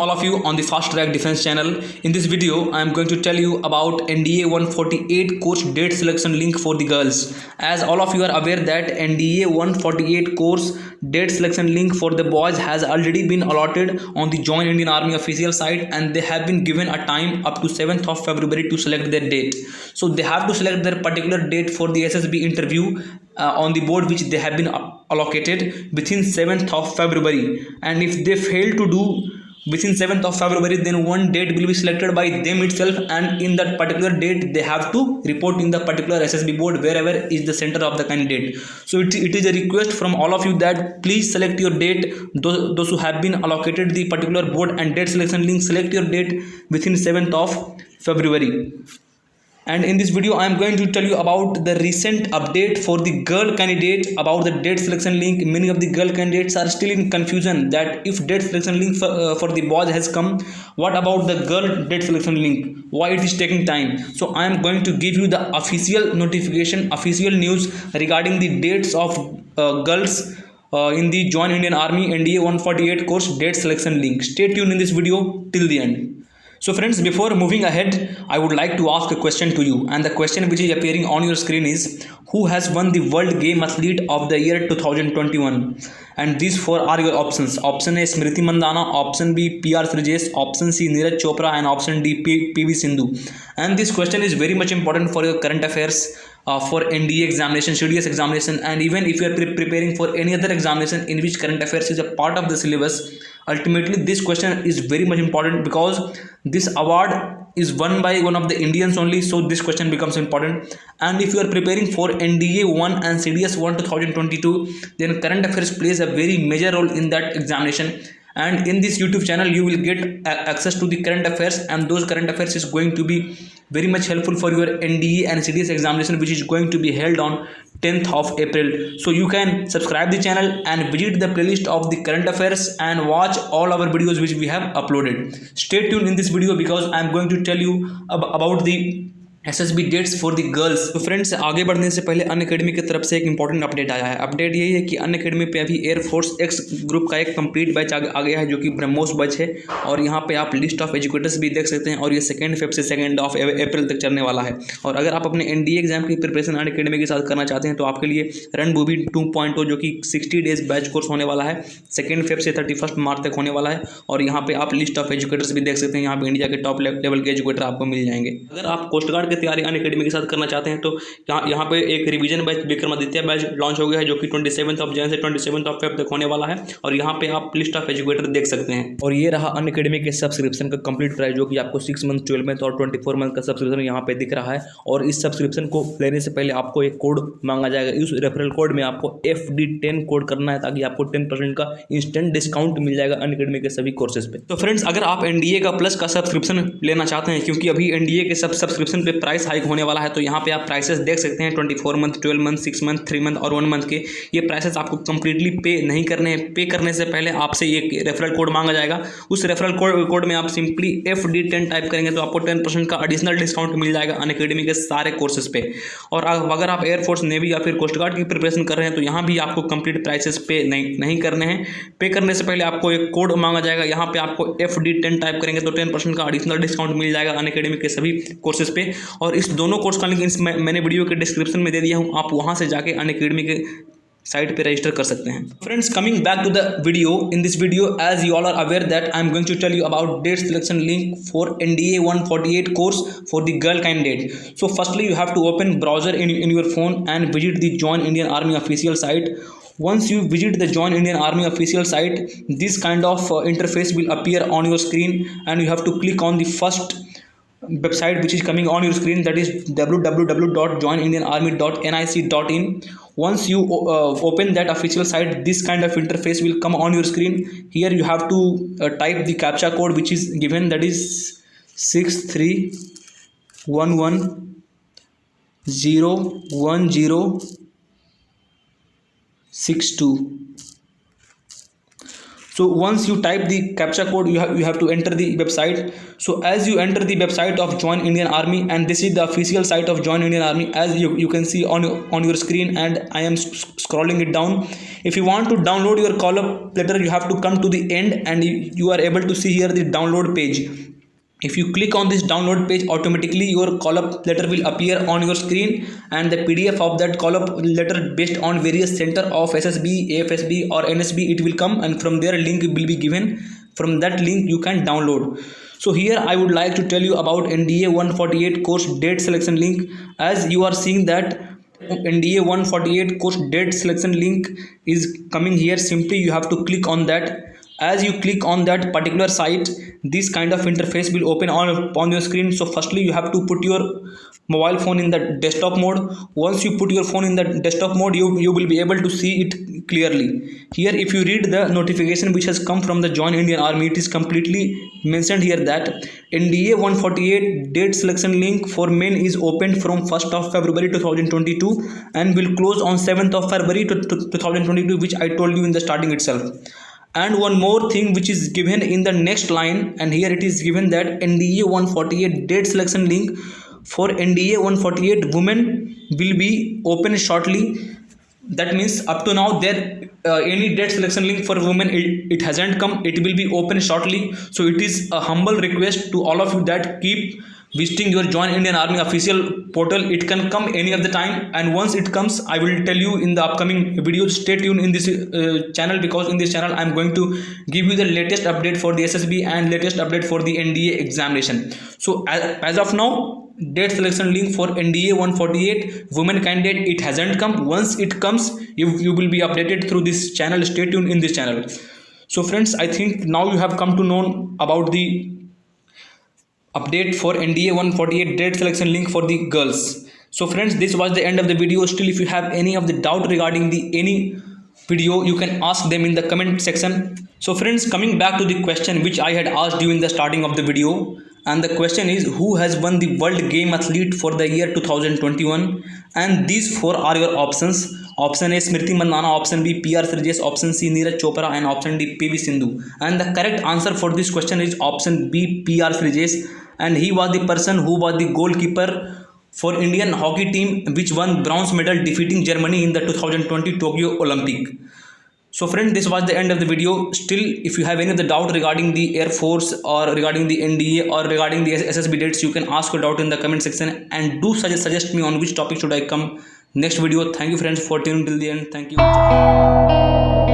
all of you on the Fast Track Defense channel. In this video, I am going to tell you about NDA 148 course date selection link for the girls. As all of you are aware that NDA 148 course date selection link for the boys has already been allotted on the Join Indian Army official site, and they have been given a time up to 7th of February to select their date. So they have to select their particular date for the SSB interview on the board which they have been allocated within 7th of February, and if they fail to do within 7th of February, then one date will be selected by them itself, and in that particular date they have to report in the particular SSB board wherever is the center of the candidate. So it is a request from all of you that please select your date. Those who have been allocated the particular board and date selection link, select your date within 7th of February. And in this video I am going to tell you about the recent update for the girl candidate about the date selection link. Many of the girl candidates are still in confusion that if date selection link for the boys has come, what about the girl date selection link, why it is taking time. So I am going to give you the official notification, official news regarding the dates of girls in the Join Indian Army NDA 148 course date selection link. Stay tuned in this video till the end. So friends, before moving ahead, I would like to ask a question to you, and the question which is appearing on your screen is, who has won the World Game Athlete of the Year 2021? And these four are your options. Option A Smriti Mandhana, option B PR Srijesh, option C Neeraj Chopra, and option D PV Sindhu. And this question is very much important for your current affairs, for NDA examination, CDS examination, and even if you are preparing for any other examination in which current affairs is a part of the syllabus. Ultimately this question is very much important because this award is won by one of the Indians only, so this question becomes important. And if you are preparing for NDA 1 and CDS 1 2022, then current affairs plays a very major role in that examination. And in this YouTube channel you will get access to the current affairs, and those current affairs is going to be very much helpful for your NDA and CDS examination, which is going to be held on 10th of April. So you can subscribe the channel and visit the playlist of the current affairs and watch all our videos which we have uploaded. Stay tuned in this video because I am going to tell you about the SSB dates for the girls. तो friends, आगे बढ़ने से पहले Unacademy की तरफ से एक important update आया है। अपडेट यही है कि अनअकैडमी पे अभी एयरफोर्स एक्स ग्रुप का एक कंप्लीट बैच आ गया है जो कि ब्रह्मोस बैच है, और यहाँ पे आप लिस्ट ऑफ एजुकेटर्स भी देख सकते हैं, और ये 2 फेब से 2 अप्रैल तक चलने वाला है। और अगर आप अपने NDA एग्जाम की प्रिपरेशन अनअकैडमी के साथ करना चाहते हैं तो आपके लिए रणभूमि 2.0 जो कि 60 डेज बैच कोर्स होने वाला है, 2 फेब से 31 मार्च तक होने वाला है। और यहाँ पे आप लिस्ट ऑफ एजुकेटर्स भी देख सकते हैं, यहाँ पे इंडिया के टॉप लेवल के एजुकेटर आपको मिल जाएंगे। अगर आप कोस्ट गार्ड की तैयारी अनअकैडमी के साथ करना चाहते हैं तो यहाँ पे एक revision batch Vikramaditya batch launch हो गया है जो कि 27 जनवरी से 27 फेब तक होने वाला है, और यहाँ पे आप लिस्ट ऑफ एजुकेटर देख सकते हैं। और ये रहा अनअकैडमी के सब्सक्रिप्शन का कंप्लीट प्राइस जो कि आपको 6 मंथ, 12 मंथ और 24 मंथ का सब्सक्रिप्शन यहाँ पे दिख रहा है। और इस सब्सक्रिप्शन को लेने से पहले आपको एक कोड मांगा जाएगा, इस रेफरल कोड में आपको FD10 कोड करना है ताकि आपको 10% का इंस्टेंट डिस्काउंट मिल जाएगा अनअकैडमी के सभी कोर्सेज पे। तो फ्रेंड्स, अगर आप NDA का प्लस का सब्सक्रिप्शन लेना चाहते हैं, क्योंकि अभी NDA के सब्सक्रिप्शन पे प्राइस हाइक होने वाला है, तो यहाँ पे आप प्राइसेस देख सकते हैं 24 मंथ, 12 मंथ, 6 मंथ, 3 मंथ और 1 मंथ के। ये प्राइसेस आपको कंप्लीटली पे नहीं करने हैं। पे करने से पहले आपसे एक रेफरल कोड मांगा जाएगा, उस रेफरल कोड में आप सिंपली FD10 टाइप करेंगे तो आपको 10% का एडिशनल डिस्काउंट मिल जाएगा अनअकैडमी के सारे कोर्सेज पे। और अगर आप एयरफोर्स, नेवी या फिर कोस्ट गार्ड की प्रिपरेशन कर रहे हैं तो यहाँ भी आपको कंप्लीट प्राइसेस पे नहीं करने हैं। पे करने से पहले आपको एक कोड मांगा जाएगा, यहाँ पे आपको FD10 टाइप करेंगे तो 10% का एडिशनल डिस्काउंट मिल जाएगा अनअकैडमी के सभी कोर्सेज पे। और इस दोनों कोर्स का लिंक मैंने वीडियो के डिस्क्रिप्शन में दे दिया हूँ, आप वहाँ से जाके अनअकैडमी के साइट पे रजिस्टर कर सकते हैं। Friends, coming back to the video, in this video as you all are aware that I am going to tell you about date selection link for NDA 148 course for the girl candidate. So firstly you have to open browser in your phone and visit the Join Indian Army official site. Once you visit the Join Indian Army official site, this kind of interface will appear on your screen, and you have to click on the first website which is coming on your screen, that is www.joinindianarmy.nic.in. Once you open that official site, this kind of interface will come on your screen. Here you have to type the captcha code which is given, that is 6311011062. So once you type the captcha code, you have to enter the website. So as you enter the website of Join Indian Army, and this is the official site of Join Indian Army, as you can see on your screen, and I am scrolling it down. If you want to download your call up letter, you have to come to the end, and you are able to see here the download page. If you click on this download page, automatically your call-up letter will appear on your screen, and the PDF of that call-up letter based on various center of SSB, AFSB or NSB, it will come, and from there link will be given. From that link you can download. So here I would like to tell you about NDA 148 course date selection link. As you are seeing that NDA 148 course date selection link is coming here. Simply you have to click on that. As you click on that particular site, this kind of interface will open on your screen. So firstly you have to put your mobile phone in the desktop mode. Once you put your phone in the desktop mode, you will be able to see it clearly. Here if you read the notification which has come from the Join Indian Army, it is completely mentioned here that NDA 148 date selection link for men is opened from 1st of February 2022 and will close on 7th of February 2022, which I told you in the starting itself. And one more thing which is given in the next line, and here it is given that NDA 148 date selection link for NDA 148 women will be open shortly. That means up to now there any date selection link for women it hasn't come. It will be open shortly. So it is a humble request to all of you that keep visiting your Join Indian Army official portal. It can come any of the time, and once it comes I will tell you in the upcoming videos. Stay tuned in this channel, because in this channel I am going to give you the latest update for the SSB and latest update for the NDA examination. So as of now, date selection link for NDA 148 women candidate, it hasn't come. Once it comes, you will be updated through this channel. Stay tuned in this channel. So friends, I think now you have come to know about the update for NDA 148 date selection link for the girls. So friends, this was the end of the video. Still, if you have any of the doubt regarding the any video, you can ask them in the comment section. So friends, coming back to the question which I had asked you in the starting of the video, and the question is, who has won the World Game Athlete for the year 2021? And these four are your options. Option A, Smriti Mandhana. Option B, PR Sridhar. Option C, Neeraj Chopra. And option D, PV Sindhu. And the correct answer for this question is option B, PR Sridhar. And he was the person who was the goalkeeper for Indian hockey team which won bronze medal defeating Germany in the 2020 Tokyo Olympic. So friends, this was the end of the video. Still, if you have any of the doubt regarding the Air Force or regarding the NDA or regarding the SSB dates, you can ask your doubt in the comment section, and do suggest me on which topic should I come next video. Thank you friends for tuning till the end. Thank you.